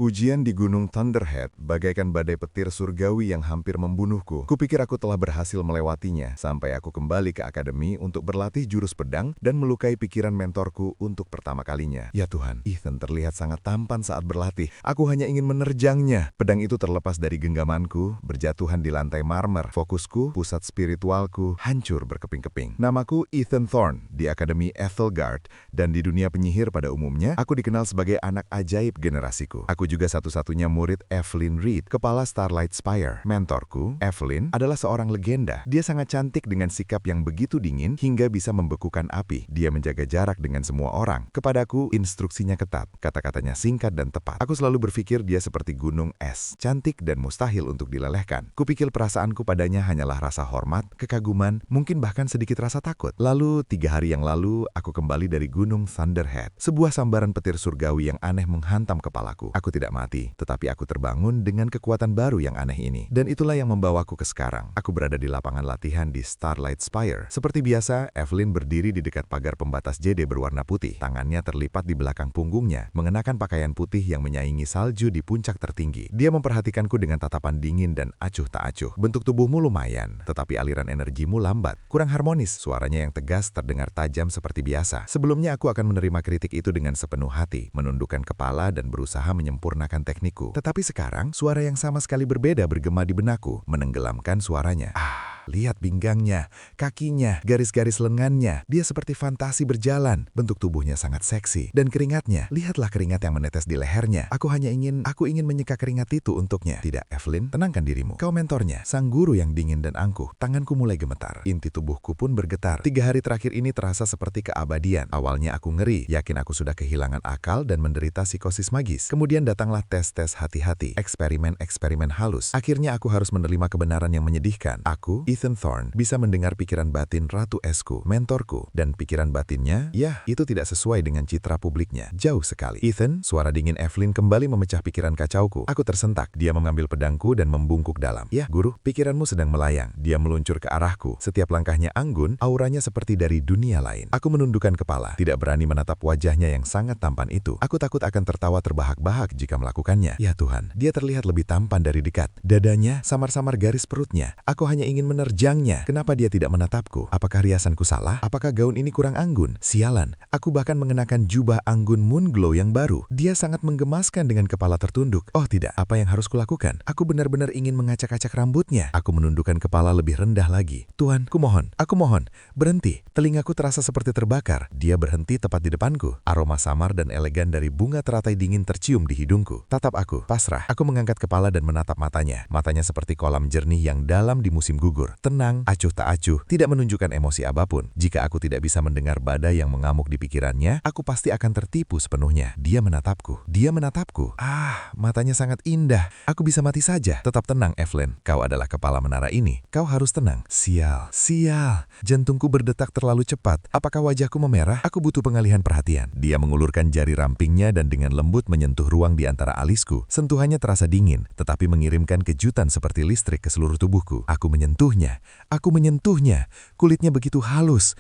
Ujian di Gunung Thunderhead bagaikan badai petir surgawi yang hampir membunuhku. Kupikir aku telah berhasil melewatinya, sampai aku kembali ke akademi untuk berlatih jurus pedang dan melukai pikiran mentorku untuk pertama kalinya. Ya Tuhan, Ethan terlihat sangat tampan saat berlatih. Aku hanya ingin menerjangnya. Pedang itu terlepas dari genggamanku, berjatuhan di lantai marmer. Fokusku, pusat spiritualku, hancur berkeping-keping. Namaku Ethan Thorne di Akademi Ethelgard, dan di dunia penyihir pada umumnya, aku dikenal sebagai anak ajaib generasiku. Aku juga satu-satunya murid Evelyn Reed, kepala Starlight Spire. Mentorku, Evelyn, adalah seorang legenda. Dia sangat cantik dengan sikap yang begitu dingin hingga bisa membekukan api. Dia menjaga jarak dengan semua orang. Kepadaku, instruksinya ketat. Kata-katanya singkat dan tepat. Aku selalu berpikir dia seperti gunung es, cantik dan mustahil untuk dilelehkan. Kupikir perasaanku padanya hanyalah rasa hormat, kekaguman, mungkin bahkan sedikit rasa takut. Lalu, 3 hari yang lalu, aku kembali dari Gunung Thunderhead. Sebuah sambaran petir surgawi yang aneh menghantam kepalaku. Aku tidak mati, tetapi aku terbangun dengan kekuatan baru yang aneh ini. Dan itulah yang membawaku ke sekarang. Aku berada di lapangan latihan di Starlight Spire. Seperti biasa, Evelyn berdiri di dekat pagar pembatas JD berwarna putih. Tangannya terlipat di belakang punggungnya, mengenakan pakaian putih yang menyaingi salju di puncak tertinggi. Dia memperhatikanku dengan tatapan dingin dan acuh tak acuh. Bentuk tubuhmu lumayan, tetapi aliran energimu lambat. Kurang harmonis, suaranya yang tegas terdengar tajam seperti biasa. Sebelumnya aku akan menerima kritik itu dengan sepenuh hati, menundukkan kepala dan berusaha menyempurnakan teknikku. Tetapi sekarang, suara yang sama sekali berbeda bergema di benakku, menenggelamkan suaranya. Lihat pinggangnya, kakinya, garis-garis lengannya. Dia seperti fantasi berjalan. Bentuk tubuhnya sangat seksi. Dan keringatnya, lihatlah keringat yang menetes di lehernya. Aku ingin menyeka keringat itu untuknya. Tidak, Evelyn, tenangkan dirimu. Kau mentornya, sang guru yang dingin dan angkuh. Tanganku mulai gemetar. Inti tubuhku pun bergetar. 3 hari terakhir ini terasa seperti keabadian. Awalnya aku ngeri, yakin aku sudah kehilangan akal dan menderita psikosis magis. Kemudian datanglah tes-tes hati-hati, eksperimen-eksperimen halus. Akhirnya aku harus menerima kebenaran yang menyedihkan. Aku, Ethan Thorne, bisa mendengar pikiran batin Ratu Esku, mentorku, dan pikiran batinnya, ya, itu tidak sesuai dengan citra publiknya. Jauh sekali. Ethan, suara dingin Evelyn kembali memecah pikiran kacauku. Aku tersentak. Dia mengambil pedangku dan membungkuk dalam. Ya, guru, pikiranmu sedang melayang. Dia meluncur ke arahku. Setiap langkahnya anggun, auranya seperti dari dunia lain. Aku menundukkan kepala, tidak berani menatap wajahnya yang sangat tampan itu. Aku takut akan tertawa terbahak-bahak jika melakukannya. Ya Tuhan, dia terlihat lebih tampan dari dekat. Dadanya, samar-samar garis perutnya. Aku hanya ingin menerjangnya. Kenapa dia tidak menatapku? Apakah riasanku salah? Apakah gaun ini kurang anggun? Sialan, aku bahkan mengenakan jubah anggun Moonglow yang baru. Dia sangat menggemaskan dengan kepala tertunduk. Oh tidak, apa yang harus kulakukan? Aku benar-benar ingin mengacak-acak rambutnya. Aku menundukkan kepala lebih rendah lagi. Tuhan, aku mohon, berhenti. Telingaku terasa seperti terbakar. Dia berhenti tepat di depanku. Aroma samar dan elegan dari bunga teratai dingin tercium di hidungku. Tatap aku, pasrah. Aku mengangkat kepala dan menatap matanya. Matanya seperti kolam jernih yang dalam di musim gugur. Tenang, acuh tak acuh, tidak menunjukkan emosi apapun. Jika aku tidak bisa mendengar badai yang mengamuk di pikirannya, aku pasti akan tertipu sepenuhnya. Dia menatapku. Matanya sangat indah. Aku bisa mati saja. Tetap tenang, Evelyn. Kau adalah kepala menara ini. Kau harus tenang. Sial. Jantungku berdetak terlalu cepat. Apakah wajahku memerah? Aku butuh pengalihan perhatian. Dia mengulurkan jari rampingnya dan dengan lembut menyentuh ruang di antara alisku. Sentuhannya terasa dingin, tetapi mengirimkan kejutan seperti listrik ke seluruh tubuhku. Aku menyentuhnya. Kulitnya begitu halus.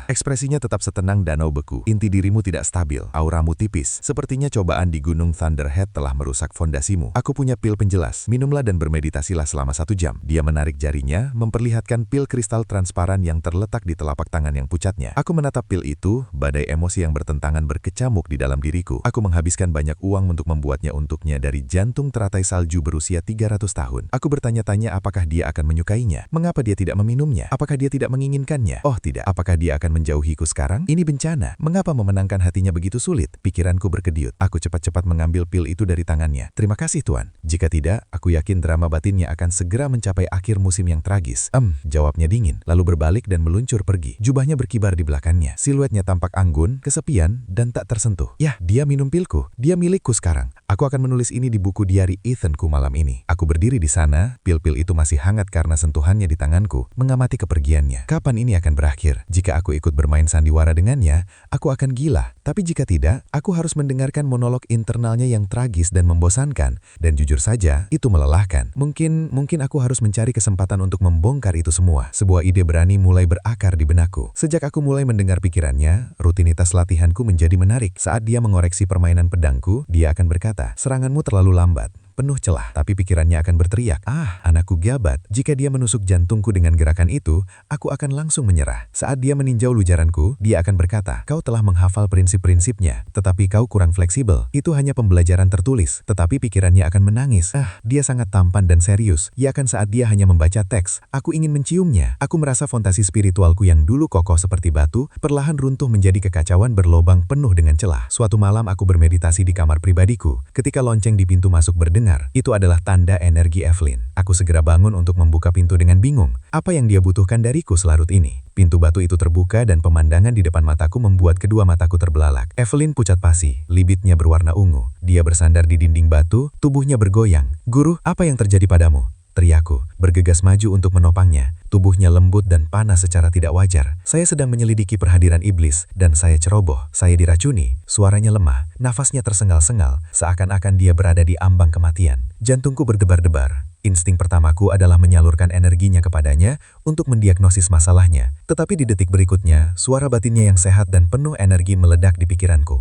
Ekspresinya tetap setenang danau beku. Inti dirimu tidak stabil. Auramu tipis. Sepertinya cobaan di Gunung Thunderhead telah merusak fondasimu. Aku punya pil penjelas. Minumlah dan bermeditasilah selama 1 jam. Dia menarik jarinya, memperlihatkan pil kristal transparan yang terletak di telapak tangan yang pucatnya. Aku menatap pil itu, badai emosi yang bertentangan berkecamuk di dalam diriku. Aku menghabiskan banyak uang untuk membuatnya untuknya dari jantung teratai salju berusia 300 tahun. Aku bertanya-tanya apakah dia akan menyukainya. Mengapa dia tidak meminumnya? Apakah dia tidak menginginkannya? Oh tidak. Apakah dia akan menjauhiku sekarang? Ini bencana. Mengapa memenangkan hatinya begitu sulit? Pikiranku berkediut. Aku cepat-cepat mengambil pil itu dari tangannya. Terima kasih Tuan. Jika tidak, aku yakin drama batinnya akan segera mencapai akhir musim yang tragis. Jawabnya dingin, lalu berbalik dan meluncur pergi. Jubahnya berkibar di belakangnya. Siluetnya tampak anggun, kesepian, dan tak tersentuh. Ya, dia minum pilku. Dia milikku sekarang. Aku akan menulis ini di buku diari Ethanku malam ini. Aku berdiri di sana, pil-pil itu masih hangat karena sentuhan sentuhannya di tanganku, mengamati kepergiannya. Kapan ini akan berakhir? Jika aku ikut bermain sandiwara dengannya, aku akan gila. Tapi jika tidak, aku harus mendengarkan monolog internalnya yang tragis dan membosankan. Dan jujur saja, itu melelahkan. Mungkin aku harus mencari kesempatan untuk membongkar itu semua. Sebuah ide berani mulai berakar di benakku. Sejak aku mulai mendengar pikirannya, rutinitas latihanku menjadi menarik. Saat dia mengoreksi permainan pedangku, dia akan berkata, "Seranganmu terlalu lambat, penuh celah." Tapi pikirannya akan berteriak, anakku gabat. Jika dia menusuk jantungku dengan gerakan itu, aku akan langsung menyerah. Saat dia meninjau lujaranku, dia akan berkata, "Kau telah menghafal prinsip-prinsipnya, tetapi kau kurang fleksibel. Itu hanya pembelajaran tertulis." Tetapi pikirannya akan menangis. Dia sangat tampan dan serius. Bahkan saat dia hanya membaca teks, aku ingin menciumnya. Aku merasa fondasi spiritualku yang dulu kokoh seperti batu, perlahan runtuh menjadi kekacauan berlobang penuh dengan celah. Suatu malam aku bermeditasi di kamar pribadiku. Ketika lonceng di pintu masuk berdengar, itu adalah tanda energi Evelyn. Aku segera bangun untuk membuka pintu dengan bingung. Apa yang dia butuhkan dariku selarut ini? Pintu batu itu terbuka dan pemandangan di depan mataku membuat kedua mataku terbelalak. Evelyn pucat pasi, libitnya berwarna ungu. Dia bersandar di dinding batu, tubuhnya bergoyang. "Guru, apa yang terjadi padamu?" teriakku, bergegas maju untuk menopangnya. Tubuhnya lembut dan panas secara tidak wajar. Saya sedang menyelidiki perhadiran iblis, dan saya ceroboh. Saya diracuni. Suaranya lemah, nafasnya tersengal-sengal, seakan-akan dia berada di ambang kematian. Jantungku berdebar-debar. Insting pertamaku adalah menyalurkan energinya kepadanya untuk mendiagnosis masalahnya. Tetapi di detik berikutnya, suara batinnya yang sehat dan penuh energi meledak di pikiranku.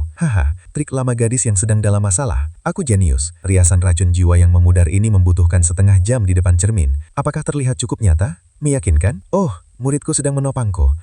Trik lama gadis yang sedang dalam masalah. Aku jenius. Riasan racun jiwa yang memudar ini membutuhkan setengah jam di depan cermin. Apakah terlihat cukup nyata? Meyakinkan? Oh, muridku sedang menopangku.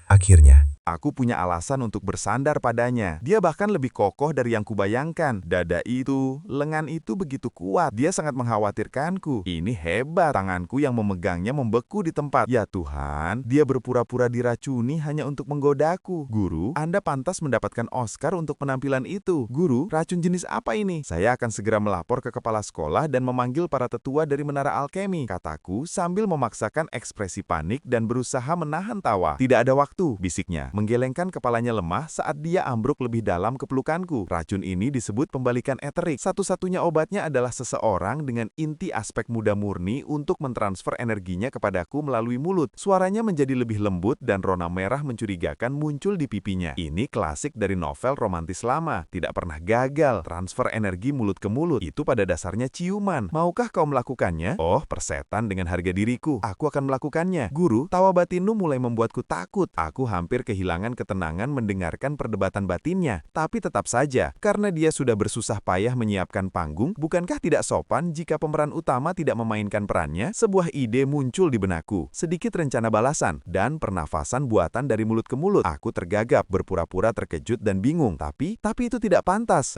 Akhirnya. Aku punya alasan untuk bersandar padanya. Dia bahkan lebih kokoh dari yang kubayangkan. Dada itu, lengan itu begitu kuat. Dia sangat mengkhawatirkanku. Ini hebat. Tanganku yang memegangnya membeku di tempat. Ya Tuhan, dia berpura-pura diracuni hanya untuk menggodaku. "Guru, Anda pantas mendapatkan Oscar untuk penampilan itu." "Guru, racun jenis apa ini?" "Saya akan segera melapor ke kepala sekolah dan memanggil para tetua dari Menara Alkemi," kataku sambil memaksakan ekspresi panik dan berusaha menahan tawa. "Tidak ada waktu," bisiknya, menggelengkan kepalanya lemah saat dia ambruk lebih dalam ke pelukanku. "Racun ini disebut pembalikan eterik. Satu-satunya obatnya adalah seseorang dengan inti aspek muda murni untuk mentransfer energinya kepadaku melalui mulut." Suaranya menjadi lebih lembut dan rona merah mencurigakan muncul di pipinya. Ini klasik dari novel romantis lama. Tidak pernah gagal. Transfer energi mulut ke mulut. Itu pada dasarnya ciuman. Maukah kau melakukannya? Oh, persetan dengan harga diriku. Aku akan melakukannya. "Guru, tawa batinmu mulai membuatku takut." Aku hampir kehilangan ketenangan mendengarkan perdebatan batinnya. Tapi tetap saja, karena dia sudah bersusah payah menyiapkan panggung, bukankah tidak sopan jika pemeran utama tidak memainkan perannya? Sebuah ide muncul di benakku. Sedikit rencana balasan, dan pernafasan buatan dari mulut ke mulut. Aku tergagap, berpura-pura terkejut dan bingung. Tapi itu tidak pantas.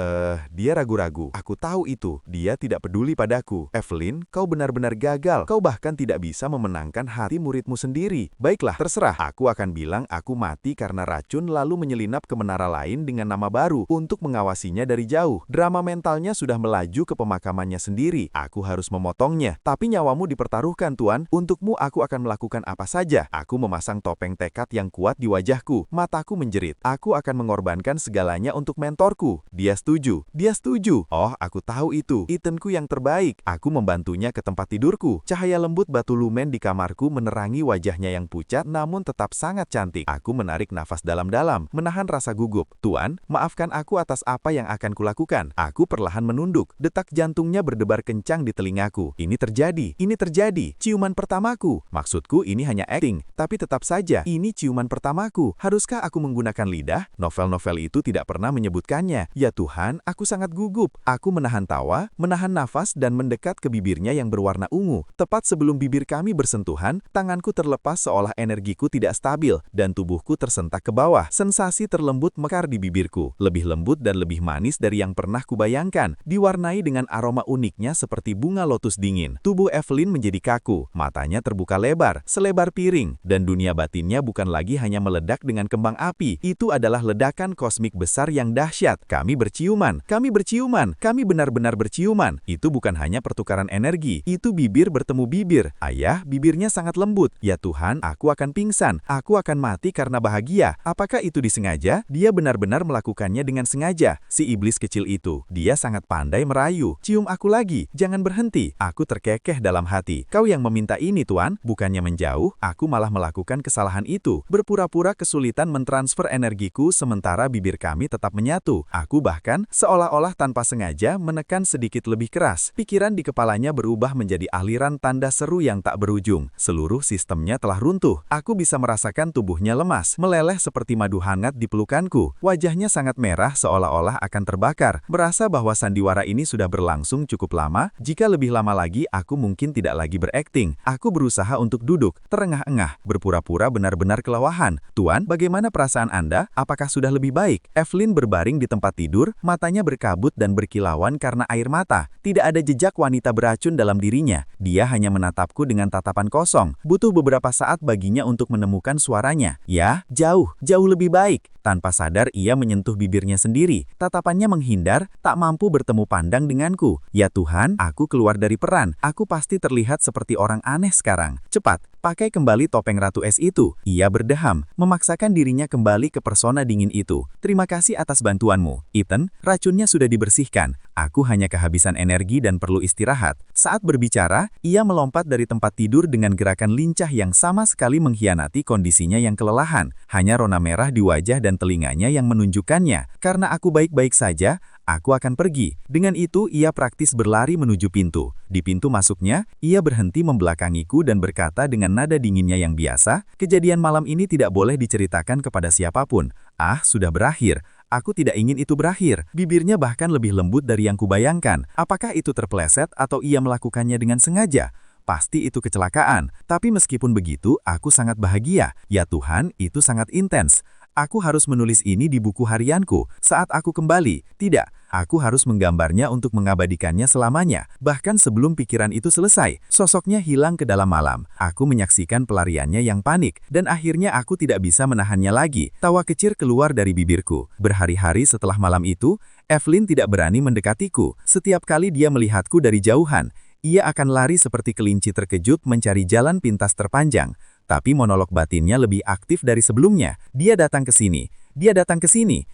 Dia ragu-ragu. Aku tahu itu. Dia tidak peduli padaku. "Evelyn, kau benar-benar gagal. Kau bahkan tidak bisa memenangkan hati muridmu sendiri." "Baiklah, terserah. Aku akan bilang aku mati karena racun lalu menyelinap ke menara lain dengan nama baru untuk mengawasinya dari jauh. Drama mentalnya sudah melaju ke pemakamannya sendiri. Aku harus memotongnya. Tapi nyawamu dipertaruhkan, Tuan. Untukmu aku akan melakukan apa saja." Aku memasang topeng tekad yang kuat di wajahku. Mataku menjerit. Aku akan mengorbankan segalanya untuk mentorku. Dia setuju. Dia setuju. Oh, aku tahu itu. Ethanku yang terbaik. Aku membantunya ke tempat tidurku. Cahaya lembut batu lumen di kamarku menerangi wajahnya yang pucat namun tetap sangat cantik. Aku menarik nafas dalam-dalam, menahan rasa gugup. "Tuan, maafkan aku atas apa yang akan kulakukan." Aku perlahan menunduk. Detak jantungnya berdebar kencang di telingaku. Ini terjadi. Ciuman pertamaku. Maksudku ini hanya acting, tapi tetap saja, ini ciuman pertamaku. Haruskah aku menggunakan lidah? Novel-novel itu tidak pernah menyebutkannya. Ya Tuhan, aku sangat gugup. Aku menahan tawa, menahan nafas dan mendekat ke bibirnya yang berwarna ungu. Tepat sebelum bibir kami bersentuhan, tanganku terlepas seolah energiku tidak stabil, dan tubuhku tersentak ke bawah. Sensasi terlembut mekar di bibirku, lebih lembut dan lebih manis dari yang pernah kubayangkan, diwarnai dengan aroma uniknya seperti bunga lotus dingin. Tubuh Evelyn menjadi kaku, matanya terbuka lebar, selebar piring, dan dunia batinnya bukan lagi hanya meledak dengan kembang api. Itu adalah ledakan kosmik besar yang dahsyat. Kami berciuman, kami benar-benar berciuman. Itu bukan hanya pertukaran energi, itu bibir bertemu bibir. Ayah, bibirnya sangat lembut. Ya Tuhan, aku akan pingsan, aku akan mati karena bahagia. bahagia. Apakah itu disengaja? Dia benar-benar melakukannya dengan sengaja. Si iblis kecil itu, dia sangat pandai merayu. Cium aku lagi, jangan berhenti. Aku terkekeh dalam hati. Kau yang meminta ini, Tuan. Bukannya menjauh, aku malah melakukan kesalahan itu. Berpura-pura kesulitan mentransfer energiku sementara bibir kami tetap menyatu. Aku bahkan seolah-olah tanpa sengaja menekan sedikit lebih keras. Pikiran di kepalanya berubah menjadi aliran tanda seru yang tak berujung. Seluruh sistemnya telah runtuh. Aku bisa merasakan tubuhnya lemas, meleleh seperti madu hangat di pelukanku. Wajahnya sangat merah seolah-olah akan terbakar. Berasa bahwa sandiwara ini sudah berlangsung cukup lama. Jika lebih lama lagi, aku mungkin tidak lagi berakting. Aku berusaha untuk duduk, terengah-engah, berpura-pura benar-benar kelelahan. Tuan, bagaimana perasaan Anda? Apakah sudah lebih baik? Evelyn berbaring di tempat tidur, matanya berkabut dan berkilauan karena air mata. Tidak ada jejak wanita beracun dalam dirinya. Dia hanya menatapku dengan tatapan kosong. Butuh beberapa saat baginya untuk menemukan suaranya. Ya, jauh lebih baik. Tanpa sadar ia menyentuh bibirnya sendiri. Tatapannya menghindar, tak mampu bertemu pandang denganku. Ya Tuhan, aku keluar dari peran. Aku pasti terlihat seperti orang aneh sekarang. Cepat, pakai kembali topeng Ratu Es itu. Ia berdeham, memaksakan dirinya kembali ke persona dingin itu. Terima kasih atas bantuanmu. Ethan, racunnya sudah dibersihkan. Aku hanya kehabisan energi dan perlu istirahat. Saat berbicara, ia melompat dari tempat tidur dengan gerakan lincah yang sama sekali mengkhianati kondisinya yang kelelahan. Hanya rona merah di wajah dan telinganya yang menunjukkannya. Karena aku baik-baik saja, aku akan pergi. Dengan itu, ia praktis berlari menuju pintu. Di pintu masuknya, ia berhenti membelakangiku dan berkata dengan nada dinginnya yang biasa, kejadian malam ini tidak boleh diceritakan kepada siapapun. Ah, sudah berakhir. Aku tidak ingin itu berakhir. Bibirnya bahkan lebih lembut dari yang kubayangkan. Apakah itu terpeleset atau ia melakukannya dengan sengaja? Pasti itu kecelakaan. Tapi meskipun begitu, aku sangat bahagia. Ya Tuhan, itu sangat intens. Aku harus menulis ini di buku harianku saat aku kembali. Tidak, aku harus menggambarnya untuk mengabadikannya selamanya. Bahkan sebelum pikiran itu selesai, sosoknya hilang ke dalam malam. Aku menyaksikan pelariannya yang panik, dan akhirnya aku tidak bisa menahannya lagi. Tawa kecil keluar dari bibirku. Berhari-hari setelah malam itu, Evelyn tidak berani mendekatiku. Setiap kali dia melihatku dari jauhan, ia akan lari seperti kelinci terkejut mencari jalan pintas terpanjang. Tapi monolog batinnya lebih aktif dari sebelumnya. Dia datang ke sini. Dia datang ke sini.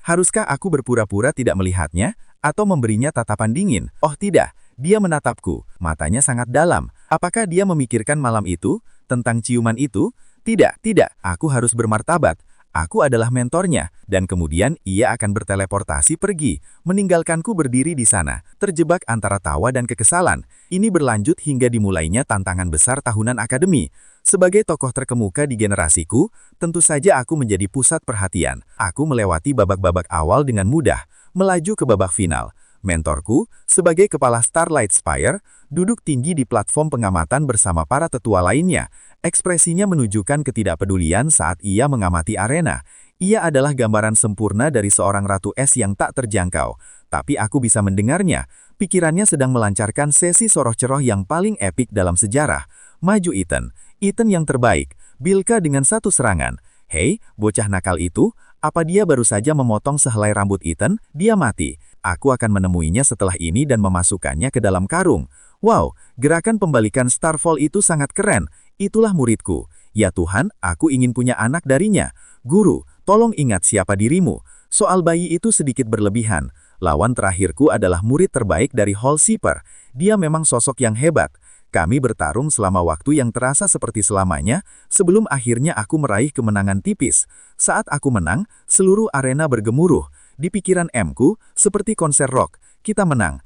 Haruskah aku berpura-pura tidak melihatnya? Atau memberinya tatapan dingin? Oh tidak, dia menatapku. Matanya sangat dalam. Apakah dia memikirkan malam itu? Tentang ciuman itu? Tidak. Aku harus bermartabat. Aku adalah mentornya, dan kemudian ia akan berteleportasi pergi, meninggalkanku berdiri di sana, terjebak antara tawa dan kekesalan. Ini berlanjut hingga dimulainya tantangan besar tahunan akademi. Sebagai tokoh terkemuka di generasiku, tentu saja aku menjadi pusat perhatian. Aku melewati babak-babak awal dengan mudah, melaju ke babak final. Mentorku, sebagai kepala Starlight Spire, duduk tinggi di platform pengamatan bersama para tetua lainnya. Ekspresinya menunjukkan ketidakpedulian saat ia mengamati arena. Ia adalah gambaran sempurna dari seorang Ratu Es yang tak terjangkau. Tapi aku bisa mendengarnya. Pikirannya sedang melancarkan sesi soroh-ceroh yang paling epik dalam sejarah. Maju Ethan. Ethan yang terbaik. Bilka dengan satu serangan. Hei, bocah nakal itu, apa dia baru saja memotong sehelai rambut Ethan? Dia mati. Aku akan menemuinya setelah ini dan memasukkannya ke dalam karung. Wow, gerakan pembalikan Starfall itu sangat keren. Itulah muridku. Ya Tuhan, aku ingin punya anak darinya. Guru, tolong ingat siapa dirimu. Soal bayi itu sedikit berlebihan. Lawan terakhirku adalah murid terbaik dari Hall Seeper. Dia memang sosok yang hebat. Kami bertarung selama waktu yang terasa seperti selamanya, sebelum akhirnya aku meraih kemenangan tipis. Saat aku menang, seluruh arena bergemuruh. Di pikiran M-ku, seperti konser rock. Kita menang,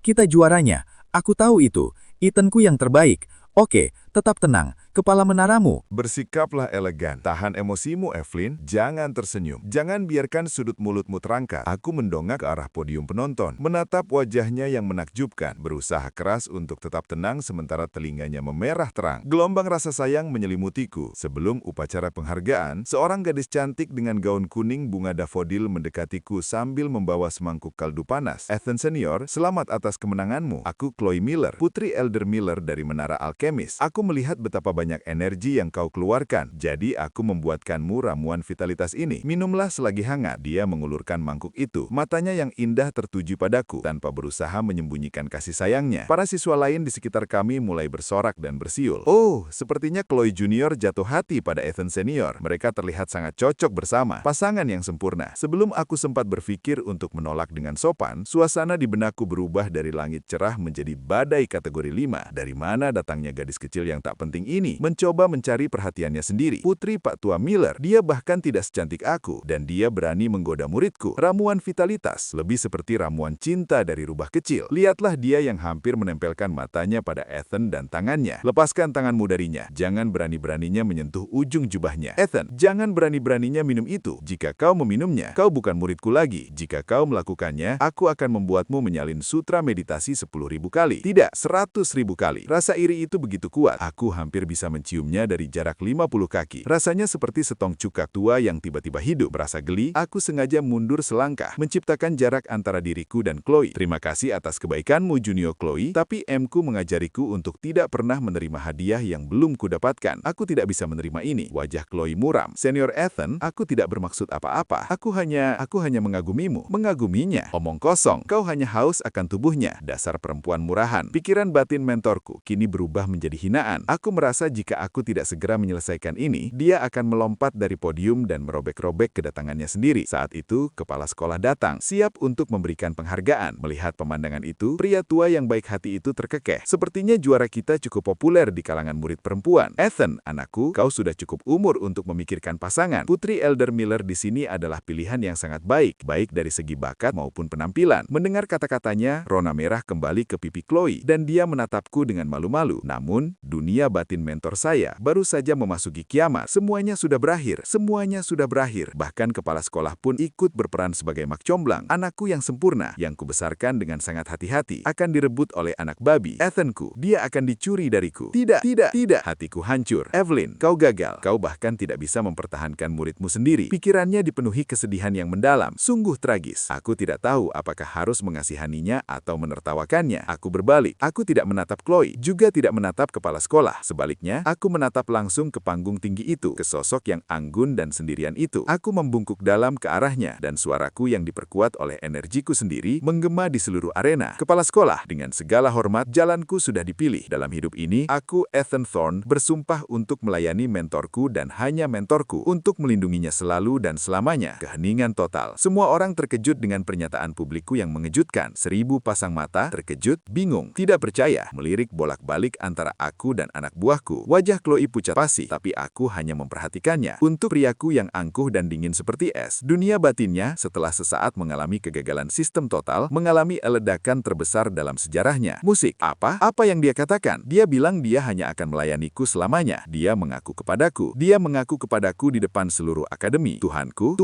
kita juaranya. Aku tahu itu. Ethan-ku yang terbaik. Oke, tetap tenang. Kepala menaramu. Bersikaplah elegan. Tahan emosimu, Evelyn. Jangan tersenyum. Jangan biarkan sudut mulutmu terangkat. Aku mendongak ke arah podium penonton. Menatap wajahnya yang menakjubkan. Berusaha keras untuk tetap tenang sementara telinganya memerah terang. Gelombang rasa sayang menyelimutiku. Sebelum upacara penghargaan, seorang gadis cantik dengan gaun kuning bunga dafodil mendekatiku sambil membawa semangkuk kaldu panas. Ethan Senior, selamat atas kemenanganmu. Aku Chloe Miller, putri Elder Miller dari Menara Alkemis. Aku Aku melihat betapa banyak energi yang kau keluarkan. Jadi aku membuatkanmu ramuan vitalitas ini. Minumlah selagi hangat. Dia mengulurkan mangkuk itu. Matanya yang indah tertuju padaku tanpa berusaha menyembunyikan kasih sayangnya. Para siswa lain di sekitar kami mulai bersorak dan bersiul. Oh, sepertinya Chloe Junior jatuh hati pada Ethan Senior. Mereka terlihat sangat cocok bersama. Pasangan yang sempurna. Sebelum aku sempat berpikir untuk menolak dengan sopan, suasana di benakku berubah dari langit cerah menjadi badai kategori 5. Dari mana datangnya gadis kecil yang tak penting ini? Mencoba mencari perhatiannya sendiri. Putri Pak Tua Miller. Dia bahkan tidak secantik aku. Dan dia berani menggoda muridku. Ramuan vitalitas. Lebih seperti ramuan cinta dari rubah kecil. Lihatlah dia yang hampir menempelkan matanya pada Ethan dan tangannya. Lepaskan tanganmu darinya. Jangan berani-beraninya menyentuh ujung jubahnya. Ethan, jangan berani-beraninya minum itu. Jika kau meminumnya, kau bukan muridku lagi. Jika kau melakukannya, aku akan membuatmu menyalin sutra meditasi 10.000 kali. Tidak, 100.000 kali. Rasa iri itu begitu kuat. Aku hampir bisa menciumnya dari jarak 50 kaki. Rasanya seperti setong cuka tua yang tiba-tiba hidup. Merasa geli, aku sengaja mundur selangkah, menciptakan jarak antara diriku dan Chloe. Terima kasih atas kebaikanmu, Junior Chloe, tapi M-ku mengajariku untuk tidak pernah menerima hadiah yang belum kudapatkan. Aku tidak bisa menerima ini. Wajah Chloe muram. Senior Ethan, aku tidak bermaksud apa-apa. Aku hanya mengagumimu. Mengaguminya. Omong kosong. Kau hanya haus akan tubuhnya. Dasar perempuan murahan. Pikiran batin mentorku kini berubah menjadi hinaan. Aku merasa jika aku tidak segera menyelesaikan ini, dia akan melompat dari podium dan merobek-robek kedatangannya sendiri. Saat itu, kepala sekolah datang, siap untuk memberikan penghargaan. Melihat pemandangan itu, pria tua yang baik hati itu terkekeh. Sepertinya juara kita cukup populer di kalangan murid perempuan. Ethan, anakku, kau sudah cukup umur untuk memikirkan pasangan. Putri Elder Miller di sini adalah pilihan yang sangat baik dari segi bakat maupun penampilan. Mendengar kata-katanya, rona merah kembali ke pipi Chloe, dan dia menatapku dengan malu-malu. Namun, dunia batin mentor saya baru saja memasuki kiamat. Semuanya sudah berakhir. Semuanya sudah berakhir. Bahkan kepala sekolah pun ikut berperan sebagai mak comblang. Anakku yang sempurna, yang kubesarkan dengan sangat hati-hati, akan direbut oleh anak babi. Ethanku, dia akan dicuri dariku. Tidak. Hatiku hancur. Evelyn, kau gagal. Kau bahkan tidak bisa mempertahankan muridmu sendiri. Pikirannya dipenuhi kesedihan yang mendalam. Sungguh tragis. Aku tidak tahu apakah harus mengasihaninya atau menertawakannya. Aku berbalik. Aku tidak menatap Chloe, juga tidak menatap kepala sekolah. Sebaliknya, aku menatap langsung ke panggung tinggi itu, ke sosok yang anggun dan sendirian itu. Aku membungkuk dalam ke arahnya, dan suaraku yang diperkuat oleh energiku sendiri menggema di seluruh arena. Kepala sekolah, dengan segala hormat, jalanku sudah dipilih. Dalam hidup ini, aku, Ethan Thorne, bersumpah untuk melayani mentorku dan hanya mentorku, untuk melindunginya selalu dan selamanya. Keheningan total. Semua orang terkejut dengan pernyataan publikku yang mengejutkan. 1000 pasang mata, terkejut, bingung, tidak percaya, melirik bolak-balik antara aku dan anak buahku. Wajah Chloe pucat pasi, tapi aku hanya memperhatikannya. Untuk priaku yang angkuh dan dingin seperti es, dunia batinnya setelah sesaat mengalami kegagalan sistem total, mengalami ledakan terbesar dalam sejarahnya. Musik. Apa yang dia katakan? Dia bilang dia hanya akan melayaniku selamanya. Dia mengaku kepadaku di depan seluruh akademi. Tuhanku,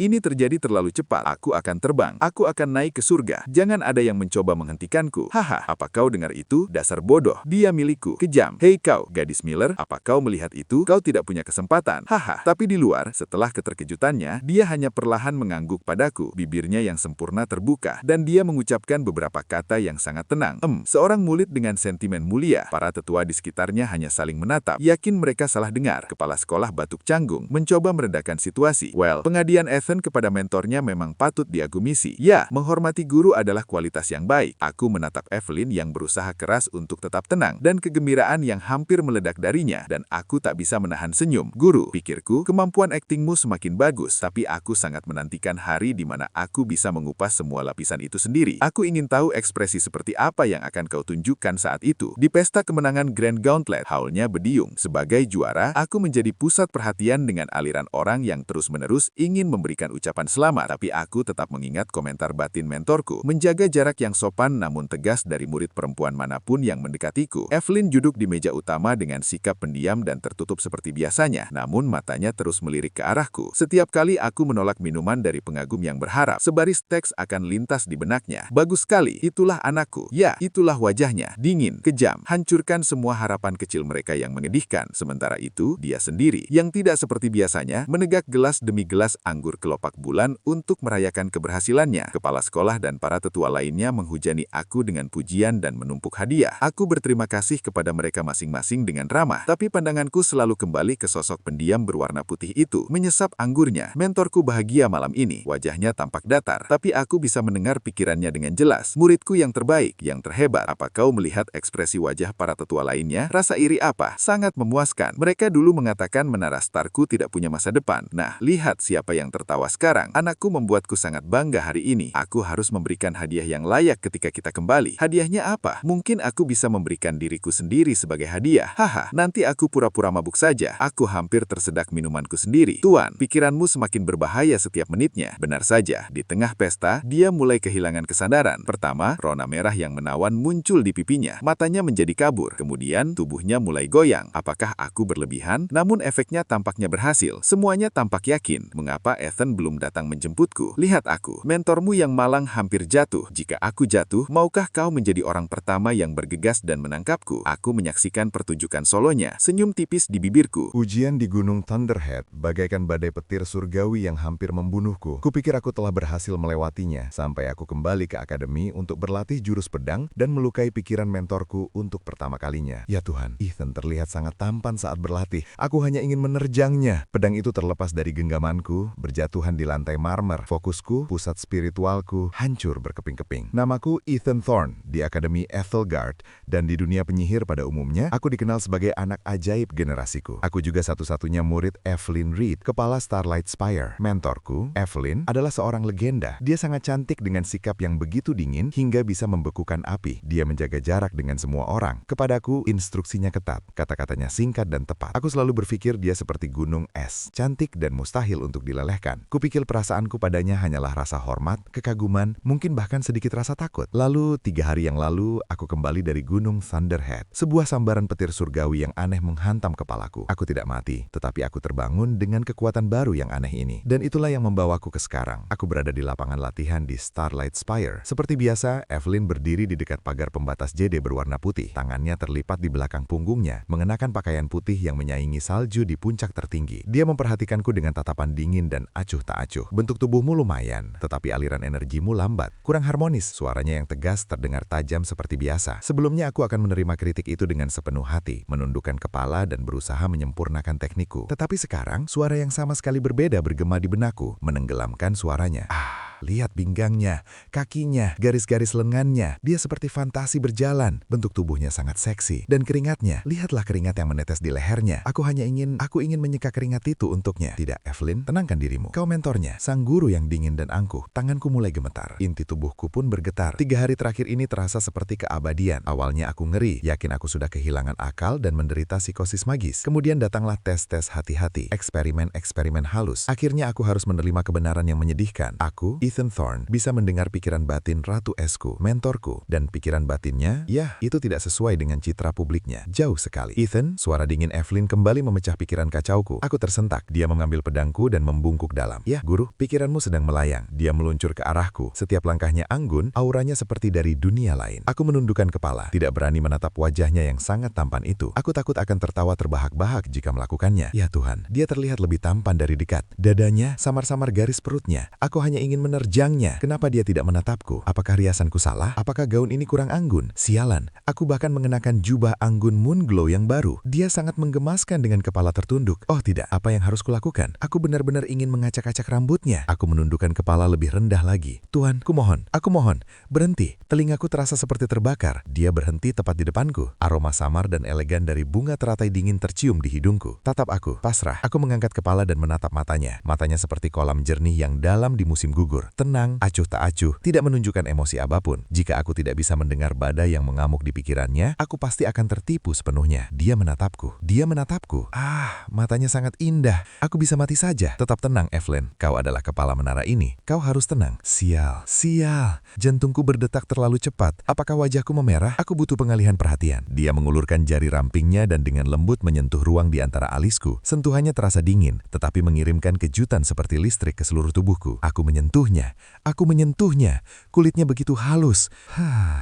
ini terjadi terlalu cepat. Aku akan terbang. Aku akan naik ke surga. Jangan ada yang mencoba menghentikanku. Haha, apa kau dengar itu? Dasar bodoh. Dia milikku. Kejam. Hei kau, gadis Miller, apa kau melihat itu? Kau tidak punya kesempatan. Haha. Tapi di luar, setelah keterkejutannya, dia hanya perlahan mengangguk padaku. Bibirnya yang sempurna terbuka, dan dia mengucapkan beberapa kata yang sangat tenang. Seorang murid dengan sentimen mulia. Para tetua di sekitarnya hanya saling menatap. Yakin mereka salah dengar. Kepala sekolah batuk canggung, mencoba meredakan situasi. Pengabdian Ethan kepada mentornya memang patut diagumisi. Ya, menghormati guru adalah kualitas yang baik. Aku menatap Evelyn yang berusaha keras untuk tetap tenang, dan kegembiraan yang hampir meledak darinya, dan aku tak bisa menahan senyum. Guru, pikirku, kemampuan aktingmu semakin bagus, tapi aku sangat menantikan hari di mana aku bisa mengupas semua lapisan itu sendiri. Aku ingin tahu ekspresi seperti apa yang akan kau tunjukkan saat itu. Di pesta kemenangan Grand Gauntlet, haulnya bediung. Sebagai juara, aku menjadi pusat perhatian dengan aliran orang yang terus-menerus ingin memberikan ucapan selamat, tapi aku tetap mengingat komentar batin mentorku, menjaga jarak yang sopan namun tegas dari murid perempuan manapun yang mendekatiku. Evelyn duduk di meja utama dengan sikap pendiam dan tertutup seperti biasanya, namun matanya terus melirik ke arahku. Setiap kali aku menolak minuman dari pengagum yang berharap, sebaris teks akan lintas di benaknya. Bagus sekali, itulah anakku. Ya, itulah wajahnya, dingin, kejam, hancurkan semua harapan kecil mereka yang mengedihkan. Sementara itu, dia sendiri, yang tidak seperti biasanya, menegak gelas demi gelas anggur kelopak bulan untuk merayakan keberhasilannya. Kepala sekolah dan para tetua lainnya menghujani aku dengan pujian dan menumpuk hadiah. Aku berterima kasih kepada mereka masing-masing dengan ramah. Tapi pandanganku selalu kembali ke sosok pendiam berwarna putih itu, menyesap anggurnya. Mentorku bahagia malam ini. Wajahnya tampak datar, tapi aku bisa mendengar pikirannya dengan jelas. Muridku yang terbaik, yang terhebat. Apa kau melihat ekspresi wajah para tetua lainnya? Rasa iri apa? Sangat memuaskan. Mereka dulu mengatakan menara Starku tidak punya masa depan. Nah, lihat siapa yang tertawa sekarang. Anakku membuatku sangat bangga hari ini. Aku harus memberikan hadiah yang layak ketika kita kembali. Hadiahnya apa? Mungkin aku bisa memberikan diriku sendiri sebagai hadiah. Haha, nanti aku pura-pura mabuk saja. Aku hampir tersedak minumanku sendiri. Tuan, pikiranmu semakin berbahaya setiap menitnya. Benar saja, di tengah pesta, dia mulai kehilangan kesadaran. Pertama, rona merah yang menawan muncul di pipinya. Matanya menjadi kabur. Kemudian, tubuhnya mulai goyang. Apakah aku berlebihan? Namun efeknya tampaknya berhasil. Semuanya tampak yakin. Mengapa Ethan belum datang menjemputku? Lihat aku. Mentormu yang malang hampir jatuh. Jika aku jatuh, maukah kau menjadi orang pertama yang bergegas dan menangkapku? Aku menyaksikan pertunjukan solonya. Senyum tipis di bibirku. Ujian di Gunung Thunderhead bagaikan badai petir surgawi yang hampir membunuhku. Kupikir aku telah berhasil melewatinya sampai aku kembali ke akademi untuk berlatih jurus pedang dan melukai pikiran mentorku untuk pertama kalinya. Ya Tuhan, Ethan terlihat sangat tampan saat berlatih. Aku hanya ingin menerjangnya. Pedang itu terlepas dari genggamanku, berjatuhan di lantai marmer. Fokusku, pusat spiritualku, hancur berkeping-keping. Namaku Ethan Thorne di Akademi Ethelgard, dan di dunia penyihir pada umumnya, aku dikenal sebagai anak ajaib generasiku. Aku juga satu-satunya murid Evelyn Reed, kepala Starlight Spire. Mentorku, Evelyn, adalah seorang legenda. Dia sangat cantik dengan sikap yang begitu dingin hingga bisa membekukan api. Dia menjaga jarak dengan semua orang. Kepadaku, instruksinya ketat. Kata-katanya singkat dan tepat. Aku selalu berpikir dia seperti gunung es, cantik dan mustahil untuk dilelehkan. Kupikir perasaanku padanya hanyalah rasa hormat, kekaguman, mungkin bahkan sedikit rasa takut. Lalu, 3 hari yang lalu, aku kembali dari Gunung Thunderhead. Sebuah sambaran petir surgawi yang aneh menghantam kepalaku. Aku tidak mati, tetapi aku terbangun dengan kekuatan baru yang aneh ini. Dan itulah yang membawaku ke sekarang. Aku berada di lapangan latihan di Starlight Spire. Seperti biasa, Evelyn berdiri di dekat pagar pembatas JD berwarna putih. Tangannya terlipat di belakang punggungnya, mengenakan pakaian putih yang menyaingi salju di puncak tertinggi. Dia memperhatikanku dengan tatapan dingin dan acuh tak acuh. Bentuk tubuhmu lumayan, tetapi aliran energimu lambat. Kurang harmonis, suaranya yang tegas terdengar tajam seperti biasa. Sebelumnya aku akan menerima kritik itu dengan sepenuh hati, menundukkan kepala dan berusaha menyempurnakan teknikku. Tetapi sekarang, suara yang sama sekali berbeda bergema di benakku, menenggelamkan suaranya. Lihat pinggangnya, kakinya, garis-garis lengannya. Dia seperti fantasi berjalan. Bentuk tubuhnya sangat seksi. Dan keringatnya, lihatlah keringat yang menetes di lehernya. Aku ingin menyeka keringat itu untuknya. Tidak, Evelyn, tenangkan dirimu. Kau mentornya, sang guru yang dingin dan angkuh. Tanganku mulai gemetar. Inti tubuhku pun bergetar. 3 hari terakhir ini terasa seperti keabadian. Awalnya aku ngeri, yakin aku sudah kehilangan akal dan menderita psikosis magis. Kemudian datanglah tes-tes hati-hati, eksperimen-eksperimen halus. Akhirnya aku harus menerima kebenaran yang menyedihkan. Aku, Ethan Thorne, bisa mendengar pikiran batin Ratu Esku, mentorku, dan pikiran batinnya, ya, itu tidak sesuai dengan citra publiknya. Jauh sekali. Ethan, suara dingin Evelyn kembali memecah pikiran kacauku. Aku tersentak. Dia mengambil pedangku dan membungkuk dalam. Ya, guru, pikiranmu sedang melayang. Dia meluncur ke arahku. Setiap langkahnya anggun, auranya seperti dari dunia lain. Aku menundukkan kepala, tidak berani menatap wajahnya yang sangat tampan itu. Aku takut akan tertawa terbahak-bahak jika melakukannya. Ya Tuhan, dia terlihat lebih tampan dari dekat. Dadanya, samar-samar garis perutnya. Aku hanya ingin menerjangnya. Kenapa dia tidak menatapku? Apakah riasanku salah? Apakah gaun ini kurang anggun? Sialan, aku bahkan mengenakan jubah anggun Moonglow yang baru. Dia sangat menggemaskan dengan kepala tertunduk. Oh tidak, apa yang harus kulakukan? Aku benar-benar ingin mengacak-acak rambutnya. Aku menundukkan kepala lebih rendah lagi. Tuhan, aku mohon, berhenti. Telingaku terasa seperti terbakar. Dia berhenti tepat di depanku. Aroma samar dan elegan dari bunga teratai dingin tercium di hidungku. Tatap aku, pasrah. Aku mengangkat kepala dan menatap matanya. Matanya seperti kolam jernih yang dalam di musim gugur. Tenang, acuh tak acuh, tidak menunjukkan emosi apapun. Jika aku tidak bisa mendengar badai yang mengamuk di pikirannya, aku pasti akan tertipu sepenuhnya. Dia menatapku. Matanya sangat indah. Aku bisa mati saja. Tetap tenang, Evelyn. Kau adalah kepala menara ini. Kau harus tenang. Sial. Jantungku berdetak terlalu cepat. Apakah wajahku memerah? Aku butuh pengalihan perhatian. Dia mengulurkan jari rampingnya dan dengan lembut menyentuh ruang di antara alisku. Sentuhannya terasa dingin, tetapi mengirimkan kejutan seperti listrik ke seluruh tubuhku. Aku menyentuhnya. menyentuhnya. Aku menyentuhnya. Kulitnya begitu halus.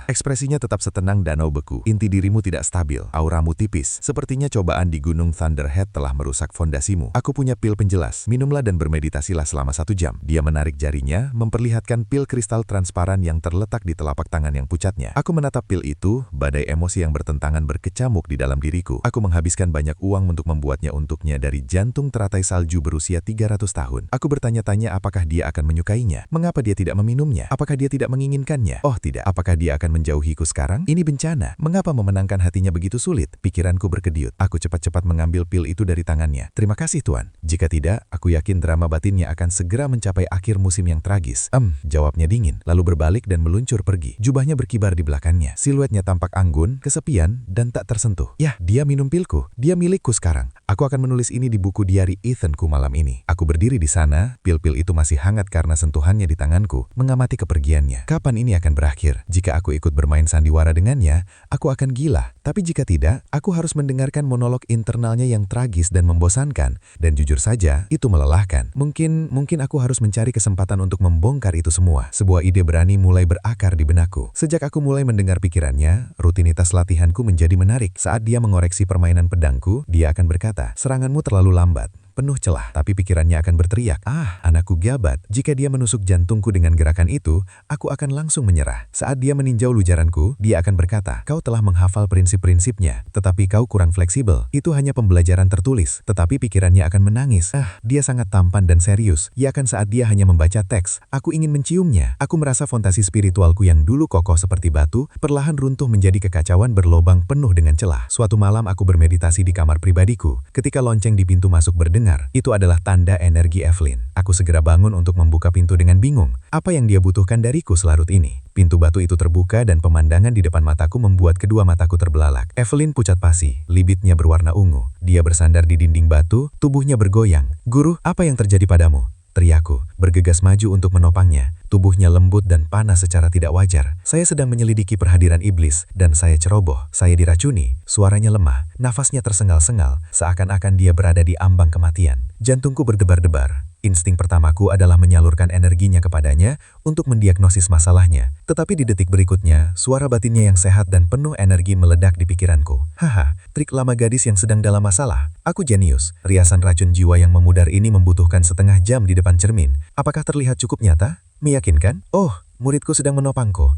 Ekspresinya tetap setenang danau beku. Inti dirimu tidak stabil. Auramu tipis. Sepertinya cobaan di Gunung Thunderhead telah merusak fondasimu. Aku punya pil penjelas. Minumlah dan bermeditasilah selama 1 jam. Dia menarik jarinya, memperlihatkan pil kristal transparan yang terletak di telapak tangan yang pucatnya. Aku menatap pil itu, badai emosi yang bertentangan berkecamuk di dalam diriku. Aku menghabiskan banyak uang untuk membuatnya untuknya dari jantung teratai salju berusia 300 tahun. Aku bertanya-tanya apakah dia akan menyukainya. Mengapa dia tidak meminumnya? Apakah dia tidak menginginkannya? Oh tidak. Apakah dia akan menjauhiku sekarang? Ini bencana. Mengapa memenangkan hatinya begitu sulit? Pikiranku berkediyut. Aku cepat-cepat mengambil pil itu dari tangannya. Terima kasih Tuan. Jika tidak, aku yakin drama batinnya akan segera mencapai akhir musim yang tragis. Jawabnya dingin, lalu berbalik dan meluncur pergi. Jubahnya berkibar di belakangnya. Siluetnya tampak anggun, kesepian, dan tak tersentuh. Yah, dia minum pilku. Dia milikku sekarang. Aku akan menulis ini di buku diari Ethanku malam ini. Aku berdiri di sana, pil-pil itu masih hangat karena sentuhannya di tanganku, mengamati kepergiannya. Kapan ini akan berakhir? Jika aku ikut bermain sandiwara dengannya, aku akan gila. Tapi jika tidak, aku harus mendengarkan monolog internalnya yang tragis dan membosankan. Dan jujur saja, itu melelahkan. Mungkin aku harus mencari kesempatan untuk membongkar itu semua. Sebuah ide berani mulai berakar di benakku. Sejak aku mulai mendengar pikirannya, rutinitas latihanku menjadi menarik. Saat dia mengoreksi permainan pedangku, dia akan berkata, "Seranganmu terlalu lambat. Penuh celah," tapi pikirannya akan berteriak, anakku gabat. Jika dia menusuk jantungku dengan gerakan itu, aku akan langsung menyerah. Saat dia meninjau lujaranku, dia akan berkata, "Kau telah menghafal prinsip-prinsipnya, tetapi kau kurang fleksibel. Itu hanya pembelajaran tertulis." Tetapi pikirannya akan menangis. Dia sangat tampan dan serius. Ya kan saat dia hanya membaca teks, aku ingin menciumnya. Aku merasa fondasi spiritualku yang dulu kokoh seperti batu, perlahan runtuh menjadi kekacauan berlobang penuh dengan celah. Suatu malam aku bermeditasi di kamar pribadiku. Ketika lonceng di pintu masuk berdengar, itu adalah tanda energi Evelyn. Aku segera bangun untuk membuka pintu dengan bingung. Apa yang dia butuhkan dariku selarut ini? Pintu batu itu terbuka dan pemandangan di depan mataku membuat kedua mataku terbelalak. Evelyn pucat pasi, libitnya berwarna ungu. Dia bersandar di dinding batu, tubuhnya bergoyang. "Guru, apa yang terjadi padamu?" teriakku, bergegas maju untuk menopangnya. Tubuhnya lembut dan panas secara tidak wajar. Saya sedang menyelidiki perhadiran iblis, dan saya ceroboh. Saya diracuni. Suaranya lemah, nafasnya tersengal-sengal, seakan-akan dia berada di ambang kematian. Jantungku berdebar-debar. Insting pertamaku adalah menyalurkan energinya kepadanya untuk mendiagnosis masalahnya. Tetapi di detik berikutnya, suara batinnya yang sehat dan penuh energi meledak di pikiranku. Trik lama gadis yang sedang dalam masalah. Aku jenius. Riasan racun jiwa yang memudar ini membutuhkan setengah jam di depan cermin. Apakah terlihat cukup nyata? Meyakinkan? Oh, muridku sedang menopangku.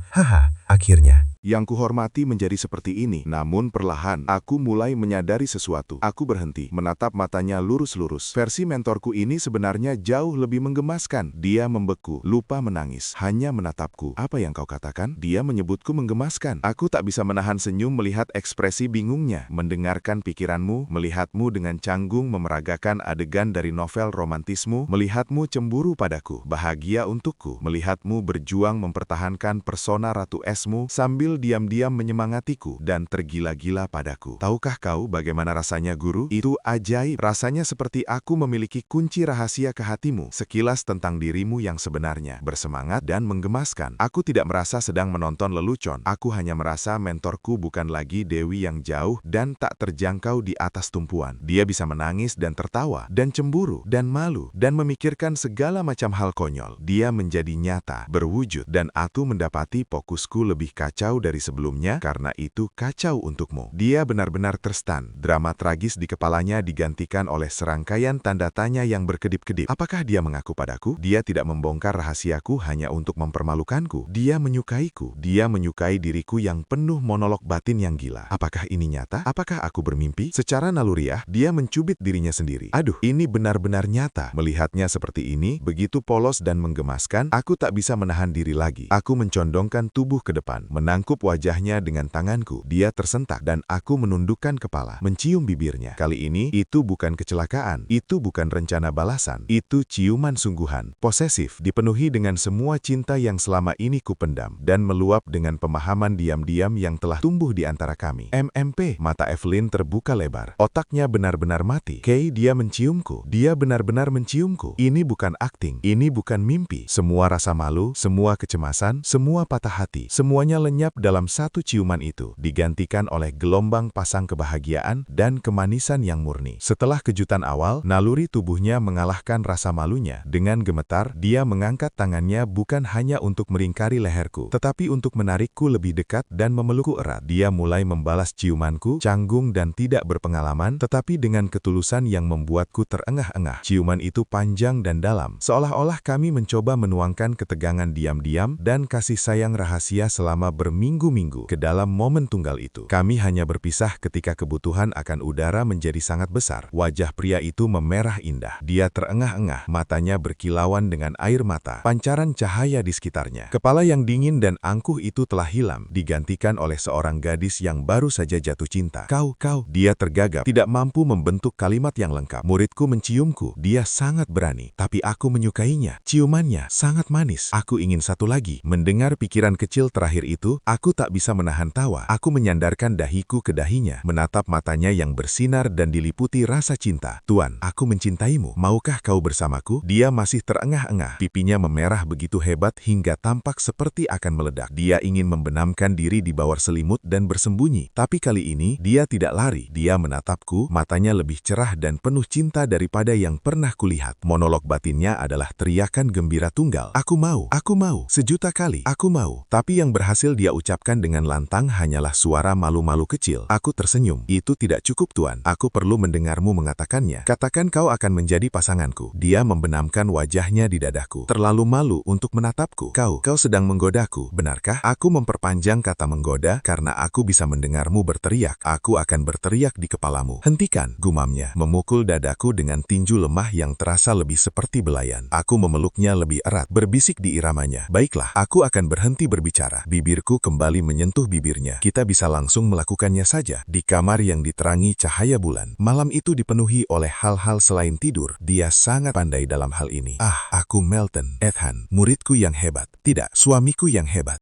Akhirnya. Yang kuhormati menjadi seperti ini, namun perlahan aku mulai menyadari sesuatu. Aku berhenti, menatap matanya lurus-lurus. Versi mentorku ini sebenarnya jauh lebih menggemaskan. Dia membeku, lupa menangis, hanya menatapku. "Apa yang kau katakan?" Dia menyebutku menggemaskan. Aku tak bisa menahan senyum melihat ekspresi bingungnya, mendengarkan pikiranmu, melihatmu dengan canggung memeragakan adegan dari novel romantismu, melihatmu cemburu padaku, bahagia untukku, melihatmu berjuang mempertahankan persona Ratu Esmu sambil diam-diam menyemangatiku dan tergila-gila padaku. Tahukah kau bagaimana rasanya, Guru? Itu ajaib. Rasanya seperti aku memiliki kunci rahasia ke hatimu, sekilas tentang dirimu yang sebenarnya, bersemangat dan menggemaskan. Aku tidak merasa sedang menonton lelucon. Aku hanya merasa mentorku bukan lagi dewi yang jauh dan tak terjangkau di atas tumpuan. Dia bisa menangis dan tertawa, dan cemburu, dan malu, dan memikirkan segala macam hal konyol. Dia menjadi nyata, berwujud, dan aku mendapati fokusku lebih kacau dari sebelumnya karena itu kacau untukmu. Dia benar-benar terstand. Drama tragis di kepalanya digantikan oleh serangkaian tanda tanya yang berkedip-kedip. Apakah dia mengaku padaku? Dia tidak membongkar rahasiaku hanya untuk mempermalukanku. Dia menyukaiku. Dia menyukai diriku yang penuh monolog batin yang gila. Apakah ini nyata? Apakah aku bermimpi? Secara naluriah, dia mencubit dirinya sendiri. Aduh, ini benar-benar nyata. Melihatnya seperti ini, begitu polos dan menggemaskan, aku tak bisa menahan diri lagi. Aku mencondongkan tubuh ke depan, menangkup wajahnya dengan tanganku. Dia tersentak dan aku menundukkan kepala, mencium bibirnya. Kali ini, itu bukan kecelakaan. Itu bukan rencana balasan. Itu ciuman sungguhan, posesif, dipenuhi dengan semua cinta yang selama ini kupendam, dan meluap dengan pemahaman diam-diam yang telah tumbuh di antara kami. MMP, mata Evelyn terbuka lebar. Otaknya benar-benar mati. Kay, dia menciumku. Dia benar-benar menciumku. Ini bukan akting. Ini bukan mimpi. Semua rasa malu, semua kecemasan, semua patah hati, semuanya lenyap dalam satu ciuman itu, digantikan oleh gelombang pasang kebahagiaan dan kemanisan yang murni. Setelah kejutan awal, naluri tubuhnya mengalahkan rasa malunya. Dengan gemetar, dia mengangkat tangannya bukan hanya untuk melingkari leherku, tetapi untuk menarikku lebih dekat dan memelukku erat. Dia mulai membalas ciumanku, canggung dan tidak berpengalaman, tetapi dengan ketulusan yang membuatku terengah-engah. Ciuman itu panjang dan dalam, seolah-olah kami mencoba menuangkan ketegangan diam-diam dan kasih sayang rahasia selama berminggu-minggu ke dalam momen tunggal itu. Kami hanya berpisah ketika kebutuhan akan udara menjadi sangat besar. Wajah pria itu memerah indah. Dia terengah-engah, matanya berkilauan dengan air mata, pancaran cahaya di sekitarnya. Kepala yang dingin dan angkuh itu telah hilang, digantikan oleh seorang gadis yang baru saja jatuh cinta. Kau, dia tergagap, tidak mampu membentuk kalimat yang lengkap. Muridku menciumku, dia sangat berani, tapi aku menyukainya. Ciumannya sangat manis. Aku ingin satu lagi. Mendengar pikiran kecil terakhir itu, aku tak bisa menahan tawa. Aku menyandarkan dahiku ke dahinya, menatap matanya yang bersinar dan diliputi rasa cinta. Tuan, aku mencintaimu. Maukah kau bersamaku? Dia masih terengah-engah. Pipinya memerah begitu hebat hingga tampak seperti akan meledak. Dia ingin membenamkan diri di bawah selimut dan bersembunyi. Tapi kali ini, dia tidak lari. Dia menatapku, matanya lebih cerah dan penuh cinta daripada yang pernah kulihat. Monolog batinnya adalah teriakan gembira tunggal. Aku mau, sejuta kali, aku mau. Tapi yang berhasil dia ucapkan dengan lantang hanyalah suara malu-malu kecil. Aku tersenyum. Itu tidak cukup, Tuan. Aku perlu mendengarmu mengatakannya. Katakan kau akan menjadi pasanganku. Dia membenamkan wajahnya di dadaku. Terlalu malu untuk menatapku. Kau sedang menggodaku, benarkah? Aku memperpanjang kata menggoda karena aku bisa mendengarmu berteriak. Aku akan berteriak di kepalamu. Hentikan, gumamnya, memukul dadaku dengan tinju lemah yang terasa lebih seperti belayan. Aku memeluknya lebih erat, berbisik di iramanya. Baiklah, aku akan berhenti berbicara. Bibirku kembali menyentuh bibirnya. Kita bisa langsung melakukannya saja. Di kamar yang diterangi cahaya bulan. Malam itu dipenuhi oleh hal-hal selain tidur. Dia sangat pandai dalam hal ini. Aku Melton, Ethan, muridku yang hebat. Tidak, suamiku yang hebat.